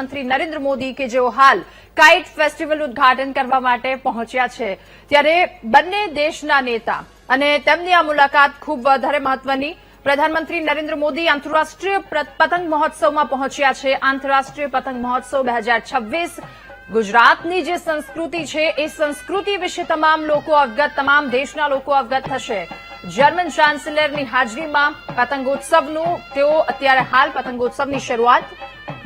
પ્રધાનમંત્રી નરેન્દ્ર મોદી કે જેઓ હાલ કાઇટ ફેસ્ટિવલ ઉદઘાટન કરવા માટે પહોંચ્યા છે ત્યારે બંને દેશના નેતા અને તેમની આ મુલાકાત ખૂબ વધારે મહત્વની પ્રધાનમંત્રી નરેન્દ્ર મોદી આંતરરાષ્ટ્રીય પતંગ મહોત્સવમાં પહોંચ્યા છે। આંતરરાષ્ટ્રીય પતંગ મહોત્સવ 2026 ગુજરાતની જે સંસ્કૃતિ છે એ સંસ્કૃતિ વિશે તમામ દેશના લોકો અવગત થશે। જર્મન ચાન્સેલરની હાજરીમાં પતંગોત્સવનું તેઓ અત્યારે હાલ પતંગોત્સવની શરૂઆત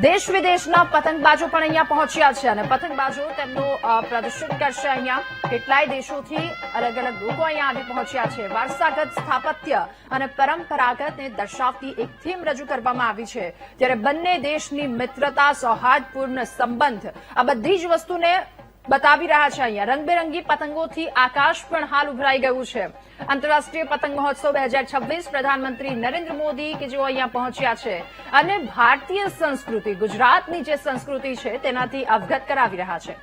દેશ વિદેશના પતંગબાજો પણ અહીંયા પહોંચ્યા છે અને પતંગબાજો તેમનું પ્રદર્શન કરશે। અહીંયા કેટલાય દેશોથી અલગ અલગ લોકો અહીંયા આવી પહોંચ્યા છે। વારસાગત સ્થાપત્ય અને પરંપરાગતને દર્શાવતી એક થીમ રજૂ કરવામાં આવી છે ત્યારે બંને દેશની મિત્રતા સૌહાર્દપૂર્ણ સંબંધ આ બધી જ વસ્તુને બતાવી રહ્યા છે। અહીંયા રંગબેરંગી પતંગોથી આકાશ પણ હાલ ઉભરાઈ ગયું છે। આંતરરાષ્ટ્રીય પતંગ મહોત્સવ 2026 પ્રધાનમંત્રી નરેન્દ્ર મોદી કે જેઓ અહીંયા પહોંચ્યા છે અને ભારતીય સંસ્કૃતિ ગુજરાતની જે સંસ્કૃતિ છે તેનાથી અવગત કરાવી રહ્યા છે।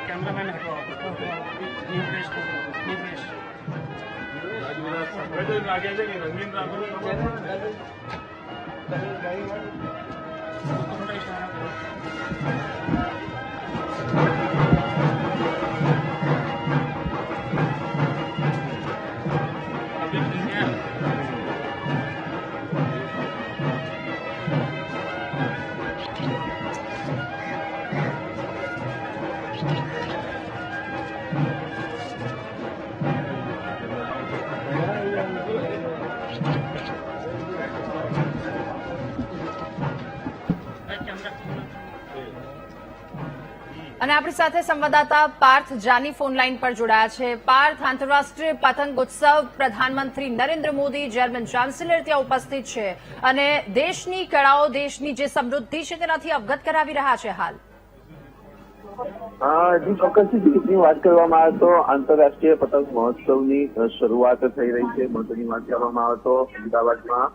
कैमरामैन અને આપણી સાથે સંવાદદાતા પાર્થ જાની ફોન લાઈન પર જોડાયા છે। પાર્થ, આંતરરાષ્ટ્રીય પતંગ ઉત્સવ પ્રધાનમંત્રી નરેન્દ્ર મોદી જર્મન ચાન્સેલર ત્યાં ઉપસ્થિત છે અને દેશની કળાઓ દેશની જે સમૃદ્ધિ છે તેનાથી અવગત કરાવી રહ્યા છે હાલ। જી ચોક્કસથી જીતની વાત કરવામાં આવે તો આંતરરાષ્ટ્રીય પતંગ મહોત્સવની શરૂઆત થઈ રહી છે। મહત્વની વાત કરવામાં આવે તો અમદાવાદમાં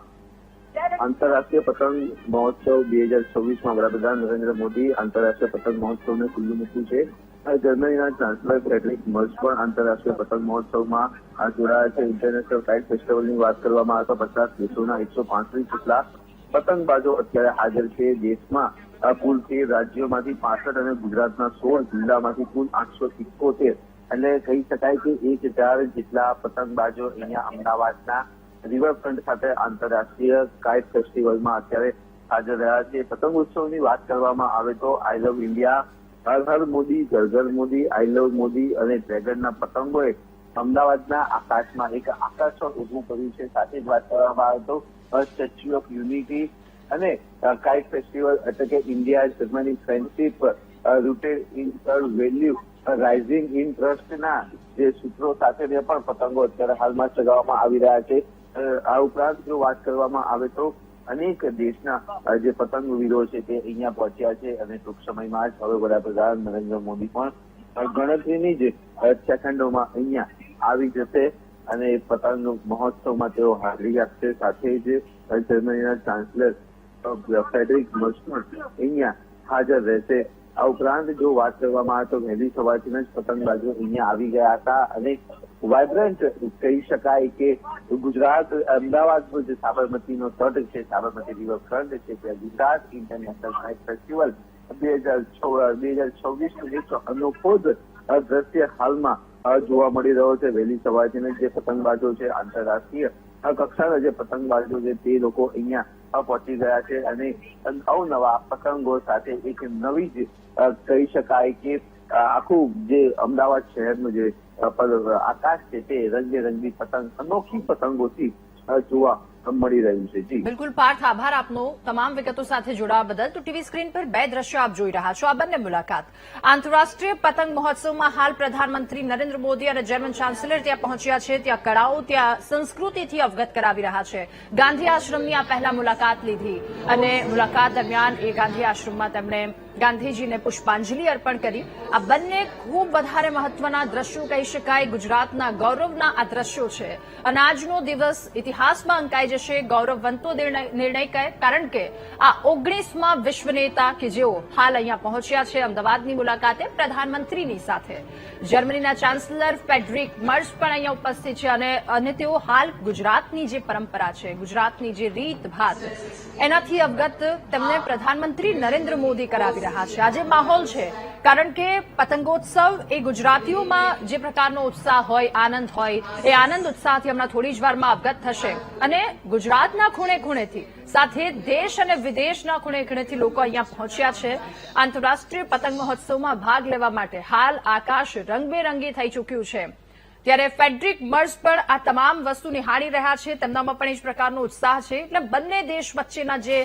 આંતરરાષ્ટ્રીય પતંગ મહોત્સવ 2026માં વડાપ્રધાન નરેન્દ્ર મોદી આંતરરાષ્ટ્રીય પતંગ મહોત્સવને ખુલ્લું મૂક્યું છે। જર્મનીના ચાન્સલર ફ્રેડરિક મર્સ પણ આંતરરાષ્ટ્રીય પતંગ મહોત્સવમાં જોડાયા છે। ઇન્ટરનેશનલ કાઇટ ફેસ્ટિવલની વાત કરવામાં આવે તો 50 દેશોના 135 જેટલા પતંગબાજો અત્યારે હાજર છે। દેશમાં કુલ 13 રાજ્યોમાંથી 65 અને ગુજરાતના 16 જિલ્લામાંથી કુલ 877 એટલે કહી શકાય કે 1000 જેટલા પતંગબાજો અહીંયા અમદાવાદના રિવરફ્રન્ટ ખાતે આંતરરાષ્ટ્રીય કાઇટ ફેસ્ટિવલમાં અત્યારે હાજર રહ્યા છે। પતંગ ઉત્સવની વાત કરવામાં આવે તો આઈ લવ ઇન્ડિયા, હર હર મોદી, ઘર ઘર મોદી, આઈ લવ મોદી અને ડ્રેગનના પતંગોએ અમદાવાદના આકાશમાં એક આકર્ષણ ઉભું કર્યું છે। સાથે જ વાત કરવામાં આવે તો સ્ટેચ્યુ ઓફ યુનિટી અને કાઇટ ફેસ્ટિવલ એટલે કે India Germany friendship rooted in value rising in ટ્રસ્ટના જે સૂત્રો સાથે પણ પતંગો અત્યારે હાલમાં ચગાવવામાં આવી રહ્યા છે। આ ઉપરાંત જો વાત કરવામાં આવે તો અનેક દેશના જે પતંગવીરો છે તે અહીંયા પહોંચ્યા છે અને ટૂંક સમયમાં જ હવે વડાપ્રધાન નરેન્દ્ર મોદી પણ ગણતરીની જ સેકન્ડોમાં અહીંયા આવી જશે અને પતંગ મહોત્સવમાં તેઓ હાજરી આપશે. સાથે જ જર્મનીના ચાન્સલર ફ્રેડરિક મર્સ પણ અહીંયા હાજર રહેશે. આ ઉપરાંત જો વાત કરવામાં આવે તો વહેલી સવારથી જ પતંગબાજો અહીંયા આવી ગયા હતા અને વાઇબ્રન્ટ કહી શકાય કે ગુજરાત અમદાવાદનો જે સાબરમતીનો તટ છે, સાબરમતી રિવરફ્રન્ટ છે, ત્યાં ગુજરાત ઇન્ટરનેશનલ કાઇટ ફેસ્ટિવલ 2026નું એક અનોખો જ દ્રશ્ય હાલમાં જોવા મળી રહ્યો છે. વહેલી સવારથી જે પતંગબાજો છે, આંતરરાષ્ટ્રીય કક્ષાના જે પતંગબાજો છે તે લોકો અહીંયા પહોંચી ગયા છે અને અવનવા પતંગો સાથે એક નવી જ કહી શકાય કે આખું જે અમદાવાદ શહેરનું જે આકાશ છે તે રંગબેરંગી પતંગ, અનોખી પતંગોથી જોવા મળી રહ્યું છે. જી બિલકુલ પાર્થ, આભાર આપનો તમામ વિગતો સાથે જોડાવા બદલ. તો ટીવી સ્ક્રીન પર બે દ્રશ્યો આપ જોઈ રહ્યા છો. આ બંને મુલાકાત આંતરરાષ્ટ્રીય પતંગ મહોત્સવમાં હાલ પ્રધાનમંત્રી નરેન્દ્ર મોદી અને જર્મન ચાન્સેલર ત્યાં પહોંચ્યા છે. ત્યાં કળાઓ, ત્યાં સંસ્કૃતિથી અવગત કરાવી રહ્યા છે. ગાંધી આશ્રમની આ પહેલા મુલાકાત લીધી અને મુલાકાત દરમિયાન એ ગાંધી આશ્રમમાં તેમણે ગાંધીજીને પુષ્પાંજલિ અર્પણ કરી. આ બંને ખૂબ વધારે મહત્વના દ્રશ્યો કહી શકાય. ગુજરાતના ગૌરવના આ દ્રશ્યો છે અને આજનો દિવસ ઇતિહાસમાં અંકાઈ જશે. ગૌરવવંતો નિર્ણય કહે, કારણ કે આ 19મા વિશ્વ નેતા કે જેઓ હાલ અહીંયા પહોંચ્યા છે અમદાવાદની મુલાકાતે પ્રધાનમંત્રીની સાથે. જર્મનીના ચાન્સલર ફ્રેડરિક મર્સ પણ અહીંયા ઉપસ્થિત છે અને તેઓ હાલ ગુજરાતની જે પરંપરા છે, ગુજરાતની જે રીત ભાત, એનાથી અવગત તેમને પ્રધાનમંત્રી નરેન્દ્ર મોદી કરાવી રહ્યા છે. આજે માહોલ છે કારણ કે પતંગોત્સવ એ ગુજરાતીઓમાં જે પ્રકારનો ઉત્સાહ હોય, આનંદ હોય, એ આનંદ ઉત્સાહથી હમણાં થોડી જ વારમાં અવગત થશે અને ગુજરાતના ખૂણે ખૂણેથી, સાથે દેશ અને વિદેશના ખૂણે ખૂણેથી લોકો અહીંયા પહોંચ્યા છે આંતરરાષ્ટ્રીય પતંગ મહોત્સવમાં ભાગ લેવા માટે. હાલ આકાશ રંગબેરંગી થઈ ચૂક્યું છે. ત્યારે ફ્રેડરિક મર્સ પણ આ તમામ વસ્તુ નિહાળી રહ્યા છે. તેમનામાં પણ એ જ પ્રકારનો ઉત્સાહ છે. એટલે બંને દેશ વચ્ચેના જે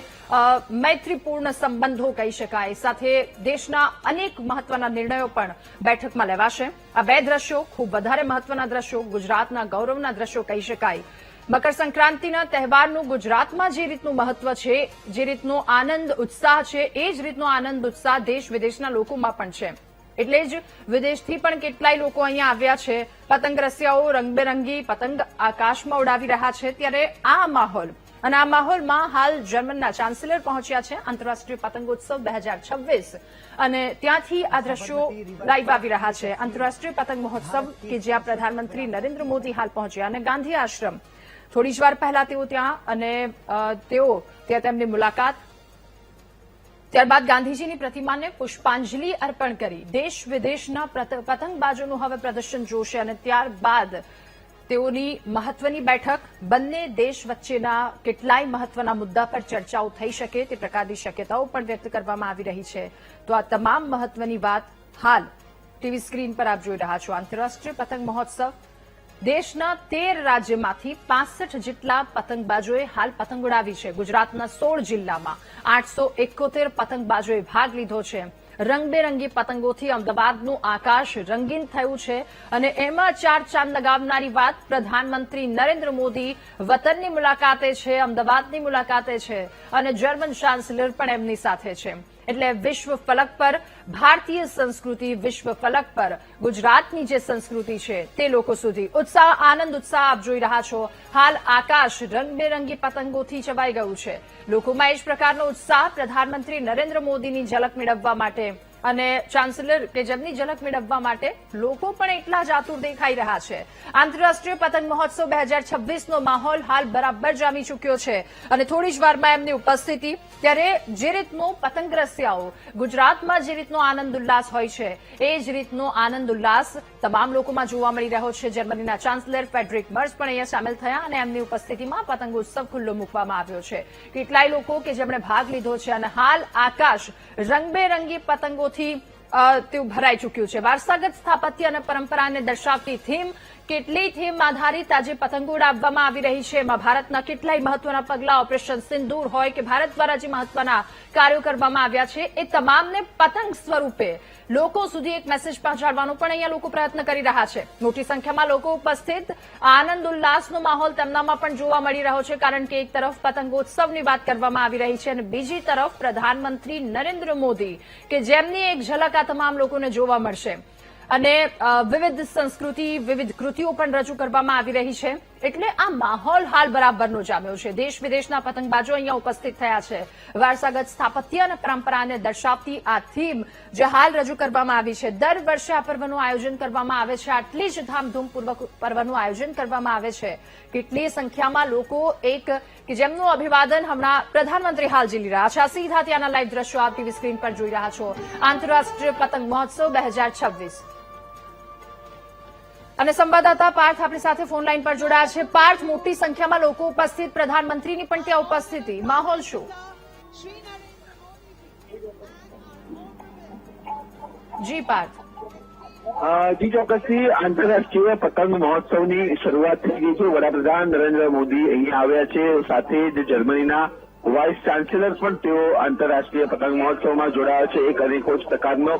મૈત્રીપૂર્ણ સંબંધો કહી શકાય, સાથે દેશના અનેક મહત્વના નિર્ણયો પણ બેઠકમાં લેવાશે. આ બે દ્રશ્યો ખૂબ વધારે મહત્વના દ્રશ્યો, ગુજરાતના ગૌરવના દ્રશ્યો કહી શકાય. મકર સંક્રાંતિના તહેવારનું ગુજરાતમાં જે રીતનું મહત્વ છે, જે રીતનો આનંદ ઉત્સાહ છે, એ જ રીતનો આનંદ ઉત્સાહ દેશ વિદેશના લોકોમાં પણ છે. એટલે જ વિદેશથી પણ કેટલાય લોકો અહીંયા આવ્યા છે. પતંગ રસિયાઓ રંગબેરંગી પતંગ આકાશમાં ઉડાવી રહ્યા છે. ત્યારે આ માહોલ અને આ માહોલમાં હાલ જર્મનના ચાન્સેલર પહોંચ્યા છે આંતરરાષ્ટ્રીય પતંગોત્સવ 2026 અને ત્યાંથી આ દ્રશ્યો લાઈવ આવી રહ્યા છે. આંતરરાષ્ટ્રીય પતંગ મહોત્સવ કે જ્યાં પ્રધાનમંત્રી નરેન્દ્ર મોદી હાલ પહોંચ્યા અને ગાંધી આશ્રમ થોડી જ વાર પહેલા તેઓ ત્યાં અને તેઓ ત્યાં તેમની મુલાકાત, ત્યારબાદ ગાંધીજીની પ્રતિમાને પુષ્પાંજલિ અર્પણ કરી. દેશ વિદેશના પતંગબાજોનું હવે પ્રદર્શન જોશે અને ત્યારબાદ તેઓની મહત્વની બેઠક, બંને દેશ વચ્ચેના કેટલાય મહત્વના મુદ્દા પર ચર્ચાઓ થઈ શકે તે પ્રકારની શક્યતાઓ પણ વ્યક્ત કરવામાં આવી રહી છે. તો આ તમામ મહત્વની વાત હાલ ટીવી સ્ક્રીન પર આપ જોઈ રહ્યા છો. આંતરરાષ્ટ્રીય પતંગ મહોત્સવ દેશના 13 રાજ્યમાંથી 65 જેટલા પતંગબાજોએ હાલ પતંગ ઉડાવી છે. ગુજરાતના 16 જિલ્લામાં 871 પતંગબાજોએ ભાગ લીધો છે. રંગબેરંગી પતંગોથી અમદાવાદનું આકાશ રંગીન થયું છે અને એમાં ચાર ચાંદ લગાવનારી વાત, પ્રધાનમંત્રી નરેન્દ્ર મોદી વતનની મુલાકાતે છે, અમદાવાદની મુલાકાતે છે અને જર્મન ચાન્સેલર પણ એમની સાથે છે. એટલે વિશ્વ ફલક પર ભારતીય સંસ્કૃતિ, વિશ્વ ફલક પર ગુજરાતની જે સંસ્કૃતિ છે તે લોકો સુધી ઉત્સાહ, આનંદ ઉત્સાહ આપ જોઈ રહ્યા છો. હાલ આકાશ રંગબેરંગી પતંગોથી છવાઈ ગયું છે. લોકોમાં એ જ પ્રકારનો ઉત્સાહ પ્રધાનમંત્રી નરેન્દ્ર મોદીની ઝલક મેળવવા માટે અને ચાન્સેલર કે જેમની ઝલક મેળવવા માટે લોકો પણ એટલા જ આતુર દેખાઈ રહ્યા છે. આંતરરાષ્ટ્રીય પતંગ મહોત્સવ 2026નો માહોલ હાલ બરાબર જામી ચૂક્યો છે અને થોડી જ વારમાં એમની ઉપસ્થિતિ. ત્યારે જે રીતનો પતંગ રસિયાઓ ગુજરાતમાં જે રીતનો આનંદ ઉલ્લાસ હોય છે એ જ રીતનો આનંદ ઉલ્લાસ તમામ લોકોમાં જોવા મળી રહ્યો છે. જર્મનીના ચાન્સેલર ફ્રેડરિક મર્સ પણ અહીંયા સામેલ થયા અને એમની ઉપસ્થિતિમાં પતંગ ઉત્સવ ખુલ્લો મૂકવામાં આવ્યો છે. કેટલાય લોકો કે જેમણે ભાગ લીધો છે અને હાલ આકાશ રંગબેરંગી પતંગોથી તેવું ભરાઈ ચૂક્યું છે. વારસાગત સ્થાપત્ય અને પરંપરાને દર્શાવતી થીમ કેટલી થીમ આધારિત આજે પતંગો ઉડાવવામાં આવી રહી છે. એમાં ભારતના કેટલાય મહત્વના પગલા, ઓપરેશન સિંદૂર હોય કે ભારત દ્વારા જે મહત્વના કાર્યો કરવામાં આવ્યા છે એ તમામને પતંગ સ્વરૂપે લોકો સુધી એક મેસેજ પહોંચાડવાનો પણ અહીંયા લોકો પ્રયત્ન કરી રહ્યા છે. મોટી સંખ્યામાં લોકો ઉપસ્થિત, આનંદ ઉલ્લાસનો માહોલ તેમનામાં પણ જોવા મળી રહ્યો છે, કારણ કે એક તરફ પતંગોત્સવની વાત કરવામાં આવી રહી છે અને બીજી તરફ પ્રધાનમંત્રી નરેન્દ્ર મોદી કે જેમની એક ઝલક આ તમામ લોકોને જોવા મળશે અને વિવિધ સંસ્કૃતિ, વિવિધ કૃતિઓ પણ રજૂ કરવામાં આવી રહી છે. એટલે આ માહોલ હાલ બરાબરનો જામ્યો છે. દેશ વિદેશના પતંગબાજો અહીંયા ઉપસ્થિત થયા છે. વારસાગત સ્થાપત્ય અને પરંપરાને દર્શાવતી આ થીમ જે હાલ રજૂ કરવામાં આવી છે. દર વર્ષે આ પર્વનું આયોજન કરવામાં આવે છે. આટલી જ ધામધૂમપૂર્વક પર્વનું આયોજન કરવામાં આવે છે. કેટલી સંખ્યામાં લોકો એક કે જેમનું અભિવાદન હમણાં પ્રધાનમંત્રી હાલ ઝીલી રહ્યા છે. આ સીધા ત્યાંના લાઈવ દ્રશ્યો આપ ટીવી સ્ક્રીન પર જોઈ રહ્યા છો. આંતરરાષ્ટ્રીય પતંગ મહોત્સવ 2026 અને સંવાદદાતા પાર્થ આપણી સાથે ફોન લાઈન પર જોડાયા છે. પાર્થ, મોટી સંખ્યામાં લોકો ઉપસ્થિત, પ્રધાનમંત્રીની પણ ત્યાં ઉપસ્થિતિ, માહોલ શું? જી પાર્થ. જી ચોક્કસથી આંતરરાષ્ટ્રીય પતંગ મહોત્સવની શરૂઆત થઈ ગઈ છે. વડાપ્રધાન નરેન્દ્ર મોદી અહીંયા આવ્યા છે. સાથે જ જર્મનીના વાઇસ ચાન્સેલર પણ તેઓ આંતરરાષ્ટ્રીય પતંગ મહોત્સવમાં જોડાયા છે. એક અનેકો જ પ્રકારનો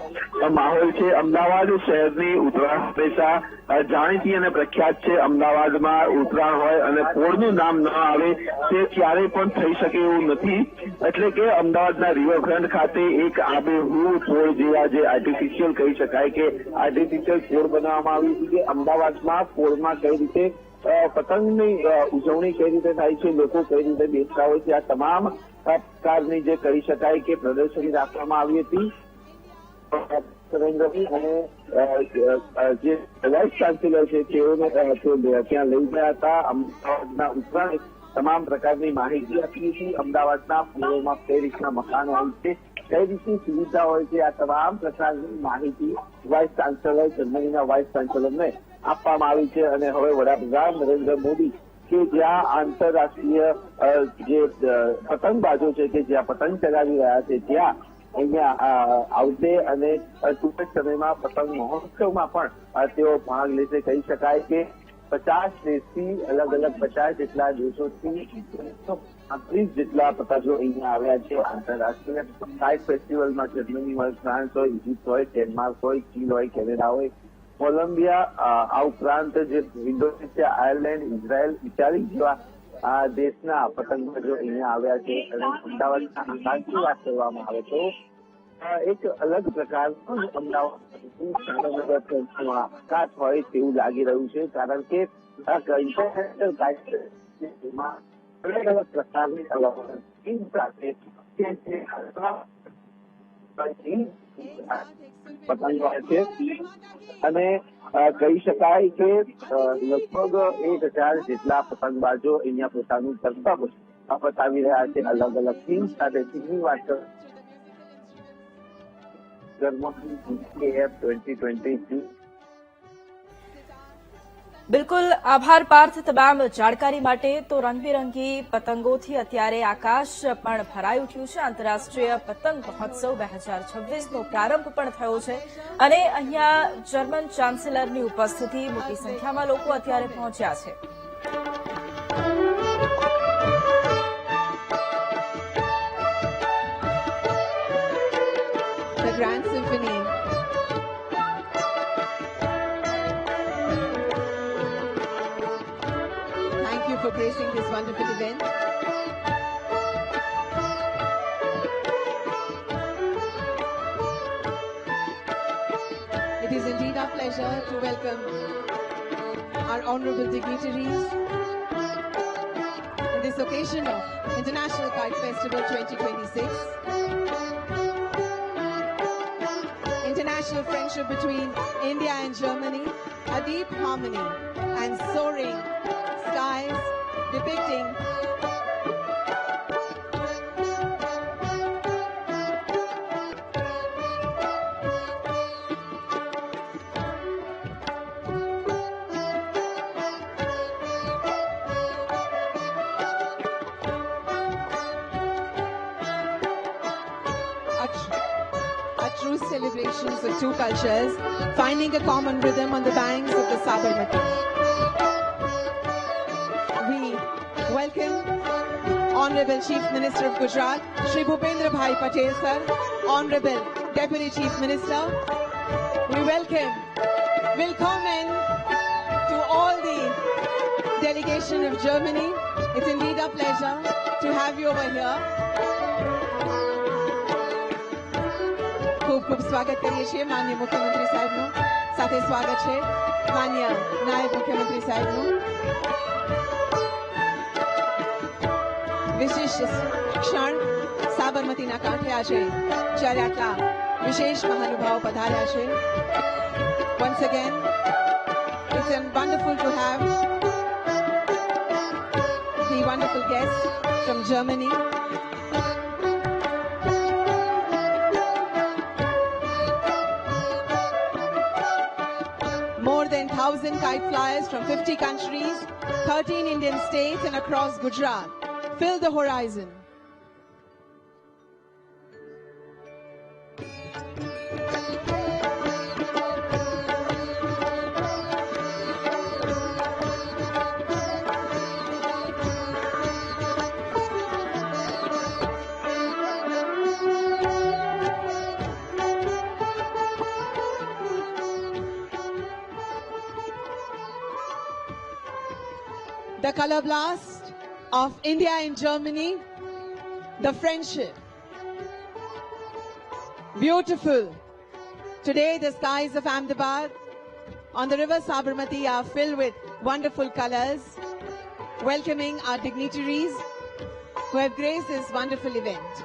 માહોલ છે. અમદાવાદ શહેરની ઉત્તરાયણ હંમેશા જાણીતી અને પ્રખ્યાત છે. અમદાવાદમાં ઉત્તરાયણ હોય અને પોળનું નામ ન આવે તે ક્યારેય પણ થઈ શકે એવું નથી. એટલે કે અમદાવાદના રિવરફ્રન્ટ ખાતે એક આબેહૂબ પોળ જેવા જે આર્ટિફિશિયલ કહી શકાય કે આર્ટિફિશિયલ પોળ બનાવવામાં આવ્યું છે કે અમદાવાદમાં પોળમાં કઈ રીતે પતંગની ઉજવણી કઈ રીતે થાય છે, લોકો કઈ રીતે બેસતા હોય છે, આ તમામ પ્રકારની જે કહી શકાય કે પ્રદર્શની રાખવામાં આવી હતી. નરેન્દ્રભાઈ અને જે વાઇસ ચાન્સેલર છે તેઓને ત્યાં લઈ ગયા હતા. અમદાવાદના ઉપરાંત તમામ પ્રકારની માહિતી આપી હતી. અમદાવાદના પૂર્વમાં કઈ રીતના મકાનો હોય છે, કઈ રીતની સુવિધા હોય છે, આ તમામ પ્રકારની માહિતી વાઇસ ચાન્સેલર, જર્મનીના વાઇસ ચાન્સેલરને આપવામાં આવી છે. અને હવે વડાપ્રધાન નરેન્દ્ર મોદી કે જ્યાં આંતરરાષ્ટ્રીય જે પતંગબાજો છે કે જ્યાં પતંગ ચગાવી રહ્યા છે ત્યાં અહીંયા આવશે અને ટૂંક જ સમયમાં પતંગ મહોત્સવમાં પણ તેઓ ભાગ લેશે. કહી શકાય કે 50 દેશથી અલગ અલગ 50 જેટલા દેશોથી 35 જેટલા પતંગો અહીંયા આવ્યા છે. આંતરરાષ્ટ્રીય કાઇટ ફેસ્ટિવલમાં જર્મની હોય, ફ્રાન્સ હોય, ઇજિપ્ત હોય, ડેનમાર્ક હોય, ચીન હોય, કેનેડા હોય, કોલંબિયા, આ ઉપરાંત જે ઇન્ડોનેશિયા, આયર્લેન્ડ, ઇઝરાયલ, ઇટાલી જેવા આ દેશના પતંગબાજો અહીંયા આવ્યા છે. અને અમદાવાદના આકાશની વાત કરવામાં આવે તો એક અલગ પ્રકારનું અમદાવાદ આકાશ હોય તેવું લાગી રહ્યું છે, કારણ કે ઇન્ટરનેશનલ કાઇટમાં અલગ અલગ પ્રકારની સાથે પતંગ હોય છે. અને કહી શકાય કે લગભગ 1000 જેટલા પતંગબાજો અહીંયા પોતાનું કરતબ બતાવી રહ્યા છે. અલગ અલગ થીમ સાથે થીમની વાત કરીએ. બિલકુલ આભાર પાર્થ તમામ જાણકારી માટે. તો રંગબેરંગી પતંગોથી અત્યારે આકાશ પણ ભરાઈ ઉઠ્યું છે. આંતરરાષ્ટ્રીય પતંગ મહોત્સવ 2026નો પ્રારંભ પણ થયો છે અને અહીંયા જર્મન ચાન્સેલરની ઉપસ્થિતિ, મોટી સંખ્યામાં લોકો અત્યારે પહોંચ્યા છે. The Grand Symphony. Thank you for gracing this wonderful event. It is indeed our pleasure to welcome our honorable dignitaries on this occasion of International Kite Festival 2026. International friendship between India and Germany, a deep harmony and soaring skies depicting a true generous celebrations of two cultures, finding a common rhythm on the banks of the Sabarmati. We welcome Honorable Chief Minister of Gujarat, Shri Bhupendra Bhai Patel sir, Honorable Deputy Chief Minister. We willkommen to all the delegation of Germany. It's indeed a pleasure to have you over here. ખૂબ ખૂબ સ્વાગત કરીએ છીએ માનનીય મુખ્યમંત્રી સાહેબનું. સાથે સ્વાગત છે માનનીય નાયબ મુખ્યમંત્રી સાહેબનું. વિશિષ્ટ ક્ષણ સાબરમતીના કાંઠે આજે જ્યારે આટલા વિશેષ મહાનુભાવો પધાર્યા છે. Once again, it's wonderful to have the wonderful guests from Germany. More than 1,000 kite flyers from 50 countries, 13 Indian states and across Gujarat fill the horizon. The color blast of India and Germany, the friendship. Beautiful. Today the skies of Ahmedabad on the river Sabarmati are filled with wonderful colors, welcoming our dignitaries who have graced this wonderful event.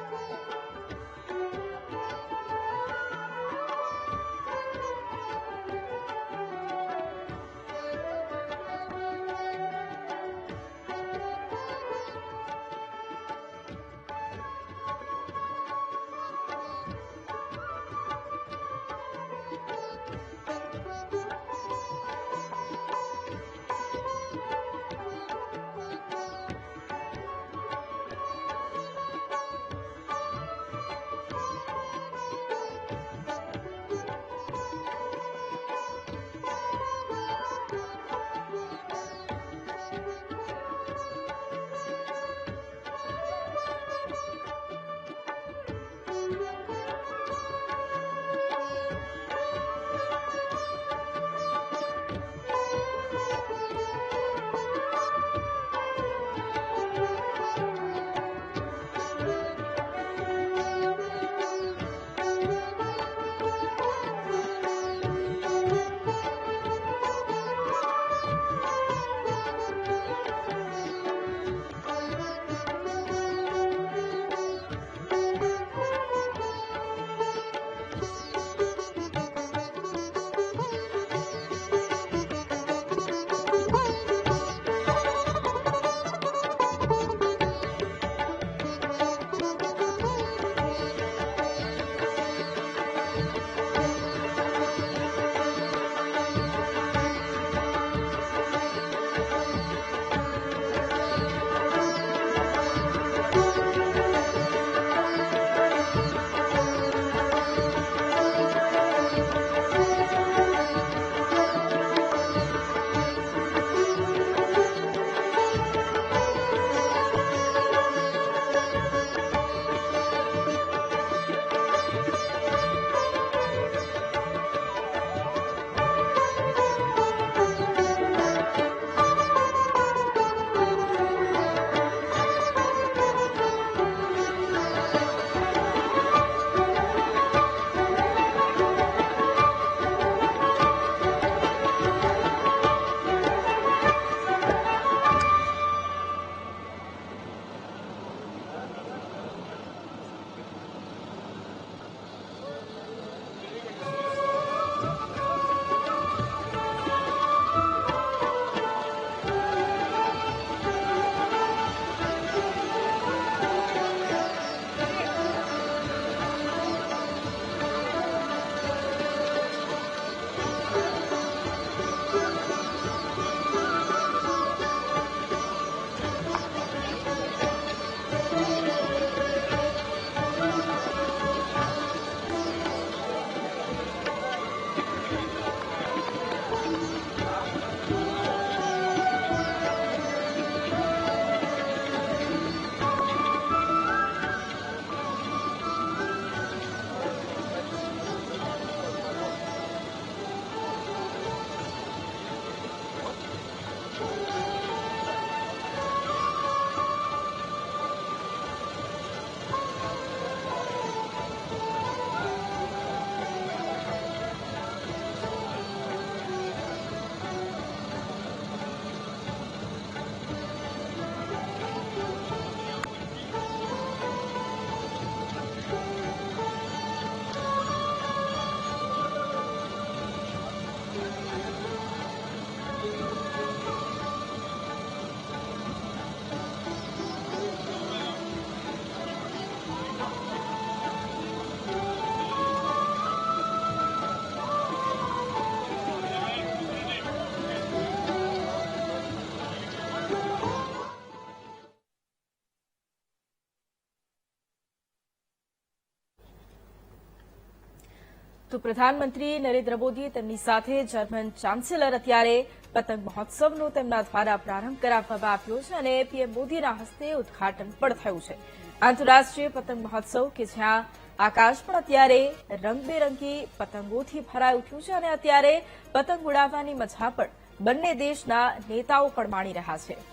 તો પ્રધાનમંત્રી નરેન્દ્ર મોદીએ તેમની સાથે German chancellor અત્યારે પતંગ મહોત્સવનો તેમના દ્વારા પ્રારંભ કરાવવામાં આવ્યો છે અને પીએમ મોદીના હસ્તે ઉદઘાટન પણ થયું છે. આંતરરાષ્ટ્રીય પતંગ મહોત્સવ કે જ્યાં આકાશ પણ અત્યારે રંગબેરંગી પતંગોથી ભરાઈ ઉઠ્યું છે અને અત્યારે પતંગ ઉડાવવાની મજા પણ બંને દેશના નેતાઓ પણ માણી રહ્યા છે.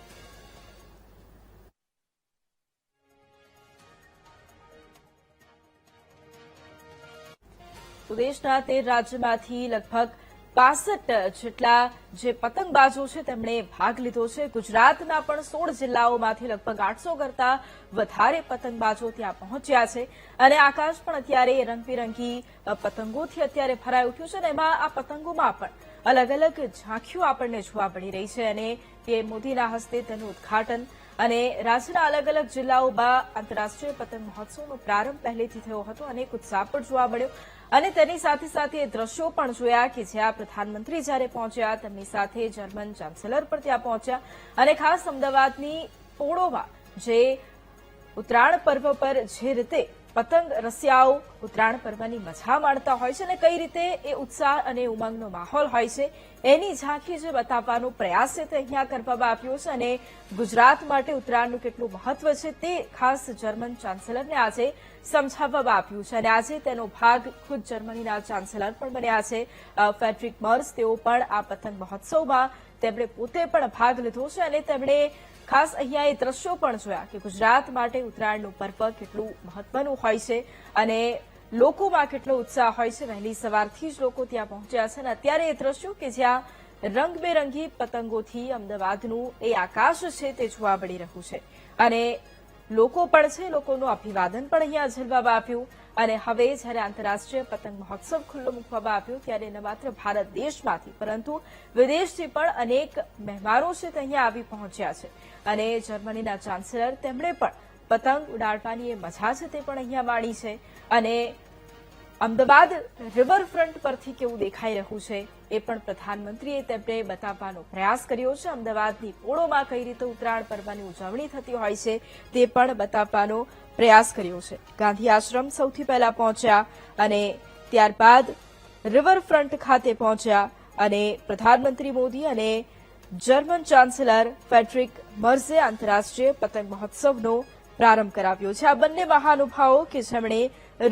તો દેશના 13 રાજ્યમાંથી લગભગ 65 જેટલા જે પતંગબાજો છે તેમણે ભાગ લીધો છે. ગુજરાતના પણ 16 જિલ્લાઓમાંથી લગભગ 800 કરતા વધારે પતંગબાજો ત્યાં પહોંચ્યા છે અને આકાશ પણ અત્યારે રંગબેરંગી પતંગોથી અત્યારે ભરાઈ ઉઠ્યું છે અને એમાં આ પતંગોમાં પણ અલગ અલગ ઝાંખીઓ આપણને જોવા મળી રહી છે અને પીએમ મોદીના હસ્તે તેનું ઉદઘાટન અને રાજ્યના અલગ અલગ જિલ્લાઓમાં આંતરરાષ્ટ્રીય પતંગ મહોત્સવનો પ્રારંભ પહેલેથી થયો હતો. અનેક ઉત્સાહ પણ જોવા મળ્યો અને તેની સાથે સાથે દ્રશ્યો પણ જોયા કે જ્યાં પ્રધાનમંત્રી જ્યારે પહોંચ્યા તેમની સાથે જર્મન ચાન્સેલર પણ ત્યાં પહોંચ્યા અને ખાસ અમદાવાદની પોળોમાં જે ઉત્તરાયણ પર્વ પર જે રીતે પતંગ રસિયાઓ ઉત્તરાયણ પર્વની મજા માણતા હોય છે અને કઈ રીતે એ ઉત્સાહ અને ઉમંગનો માહોલ હોય છે એની ઝાંખી જે બતાવવાનો પ્રયાસ છે તે અહીંયા કરવામાં આવ્યો છે અને ગુજરાત માટે ઉત્તરાયણનું કેટલું મહત્વ છે તે ખાસ જર્મન ચાન્સેલરને આજે સમજાવવામાં આવ્યું છે અને આજે તેનો ભાગ ખુદ જર્મનીના ચાન્સેલર પણ બન્યા છે ફ્રેડરિક મર્સ. તેઓ પણ આ પતંગ મહોત્સવમાં તેમણે પોતે પણ ભાગ લીધો છે અને તેમણે ખાસ અહીંયા એ દ્રશ્યો પણ જોયા કે ગુજરાત માટે ઉત્તરાયણનું પર્વ કેટલું મહત્વનું હોય છે અને લોકોમાં કેટલો ઉત્સાહ હોય છે. વહેલી સવારથી જ લોકો ત્યાં પહોંચ્યા છે અને અત્યારે એ દ્રશ્યો કે જ્યાં રંગબેરંગી પતંગોથી અમદાવાદનું એ આકાશ છે તે જોવા મળી રહ્યું છે અને લોકો પણ છે, લોકોનું અભિવાદન પણ અહીંયા ઝીલવામાં આવ્યું અને હવે જ્યારે આંતરરાષ્ટ્રીય પતંગ મહોત્સવ ખુલ્લો મૂકવામાં આવ્યો ત્યારે ન માત્ર ભારત દેશમાંથી પરંતુ વિદેશથી પણ અનેક મહેમાનો છે તે અહીંયા આવી પહોંચ્યા છે અને જર્મનીના ચાન્સેલર તેમણે પણ પતંગ ઉડાડવાની એ મજા છે તે પણ અહીંયા માણી છે અને અમદાવાદ રિવરફ્રન્ટ પરથી કેવું દેખાઈ રહ્યું છે એ પણ પ્રધાનમંત્રીએ તેમને બતાવવાનો પ્રયાસ કર્યો છે. અમદાવાદની પોળોમાં કઈ રીતે ઉત્તરાયણ પર્વની ઉજવણી થતી હોય છે તે પણ બતાવવાનો પ્રયાસ કર્યો છે. ગાંધી આશ્રમ સૌથી પહેલા પહોંચ્યા અને ત્યારબાદ રિવરફ્રન્ટ ખાતે પહોંચ્યા અને પ્રધાનમંત્રી મોદી અને જર્મન ચાન્સેલર ફ્રેડરિક મર્ઝે આંતરરાષ્ટ્રીય પતંગ મહોત્સવનો પ્રારંભ કરાવ્યો છે. આ બંને મહાનુભાવો કે જેમણે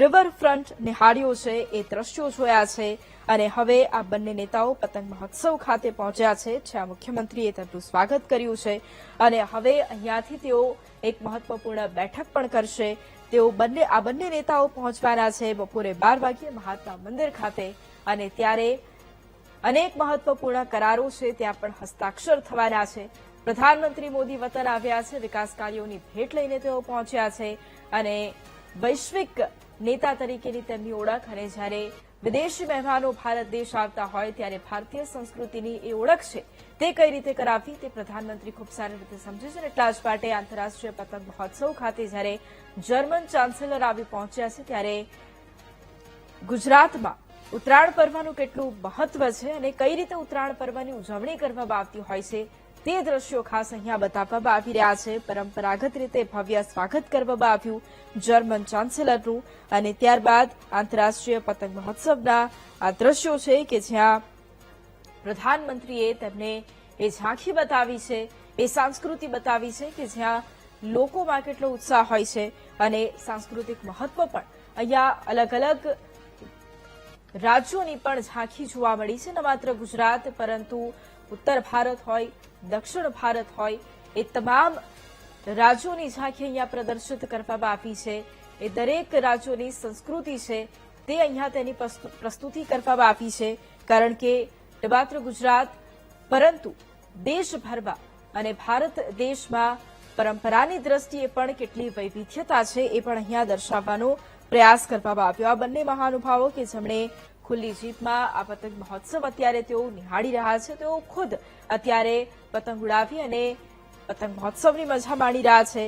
રિવરફ્રન્ટ નિહાળ્યો છે એ દ્રશ્યો જોયા છે અને હવે આ બંને નેતાઓ પતંગ મહોત્સવ ખાતે પહોંચ્યા છે જ્યાં મુખ્યમંત્રીએ તેમનું સ્વાગત કર્યું છે અને હવે અહીંયાથી તેઓ એક મહત્વપૂર્ણ બેઠક પણ કરશે. તેઓ આ બંને નેતાઓ પહોંચવાના છે બપોરે 12 વાગ્યે મહાત્મા મંદિર ખાતે અને ત્યારે અનેક મહત્વપૂર્ણ કરારો છે ત્યાં પણ હસ્તાક્ષર થવાના છે. પ્રધાનમંત્રી મોદી વતન આવ્યા છે, વિકાસ કાર્યોની ભેટ લઈને તેઓ પહોંચ્યા છે અને વૈશ્વિક નેતા તરીકેની તેમની ઓળખ અને જ્યારે વિદેશી મહેમાનો ભારત દેશ આવતા હોય ત્યારે ભારતીય સંસ્કૃતિની એ ઓળખ છે તે કઈ રીતે કરાવવી તે પ્રધાનમંત્રી ખૂબ સારી રીતે સમજે છે. એટલા જ માટે આંતરરાષ્ટ્રીય પતંગ મહોત્સવ ખાતે જ્યારે જર્મન ચાન્સેલર આવી પહોંચ્યા છે ત્યારે ગુજરાતમાં ઉત્તરાયણ પર્વનું કેટલું મહત્વ છે અને કઈ રીતે ઉત્તરાયણ પર્વની ઉજવણી કરવામાં આવતી હોય છે તે દ્રશ્યો ખાસ અહીંયા બતાવવામાં આવી રહ્યા છે. પરંપરાગત રીતે ભવ્ય સ્વાગત કરવામાં આવ્યું જર્મન ચાન્સેલરનું અને ત્યારબાદ આંતરરાષ્ટ્રીય પતંગ મહોત્સવના આ દ્રશ્યો છે કે જ્યાં પ્રધાનમંત્રીએ તેમને એ ઝાંખી બતાવી છે, એ સંસ્કૃતિ બતાવી છે કે જ્યાં લોકોમાં કેટલો ઉત્સાહ હોય છે અને સાંસ્કૃતિક મહત્વ પણ અહીંયા અલગ અલગ રાજ્યોની પણ ઝાંખી જોવા મળી છે. ન માત્ર ગુજરાત પરંતુ ઉત્તર ભારત હોય, દક્ષિણ ભારત હોય, એ તમામ રાજ્યોની ઝાંખી અહીંયા પ્રદર્શિત કરવામાં આવી છે. એ દરેક રાજ્યોની સંસ્કૃતિ છે તે અહીંયા તેની પ્રસ્તુતિ કરવામાં આવી છે કારણ કે ન માત્ર ગુજરાત પરંતુ દેશભરમાં અને ભારત દેશમાં પરંપરાની દ્રષ્ટિએ પણ કેટલી વૈવિધ્યતા છે એ પણ અહીંયા દર્શાવવાનો પ્રયાસ કરવામાં આવ્યો. આ બંને મહાનુભાવો કે જેમણે ખુલ્લી જીપમાં આ પતંગ મહોત્સવ અત્યારે તેઓ નિહાળી રહ્યા છે, તેઓ ખુદ અત્યારે પતંગ ઉડાવી અને પતંગ મહોત્સવની મજા માણી રહ્યા છે.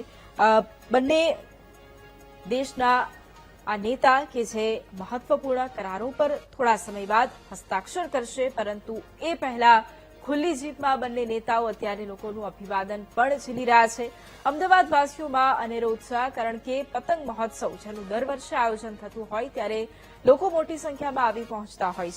બંને દેશના આ નેતા કે જે મહત્વપૂર્ણ કરારો પર થોડા સમય બાદ હસ્તાક્ષર કરશે પરંતુ એ પહેલા ખુલ્લી જીપમાં બંને નેતાઓ અત્યારે લોકોનું અભિવાદન પણ ઝીલી રહ્યા છે. અમદાવાદવાસીઓમાં અનેરો ઉત્સાહ, કારણ કે પતંગ મહોત્સવ જેનું દર વર્ષે આયોજન થતું હોય ત્યારે લોકો મોટી સંખ્યામાં આવી પહોંચતા હોય છે.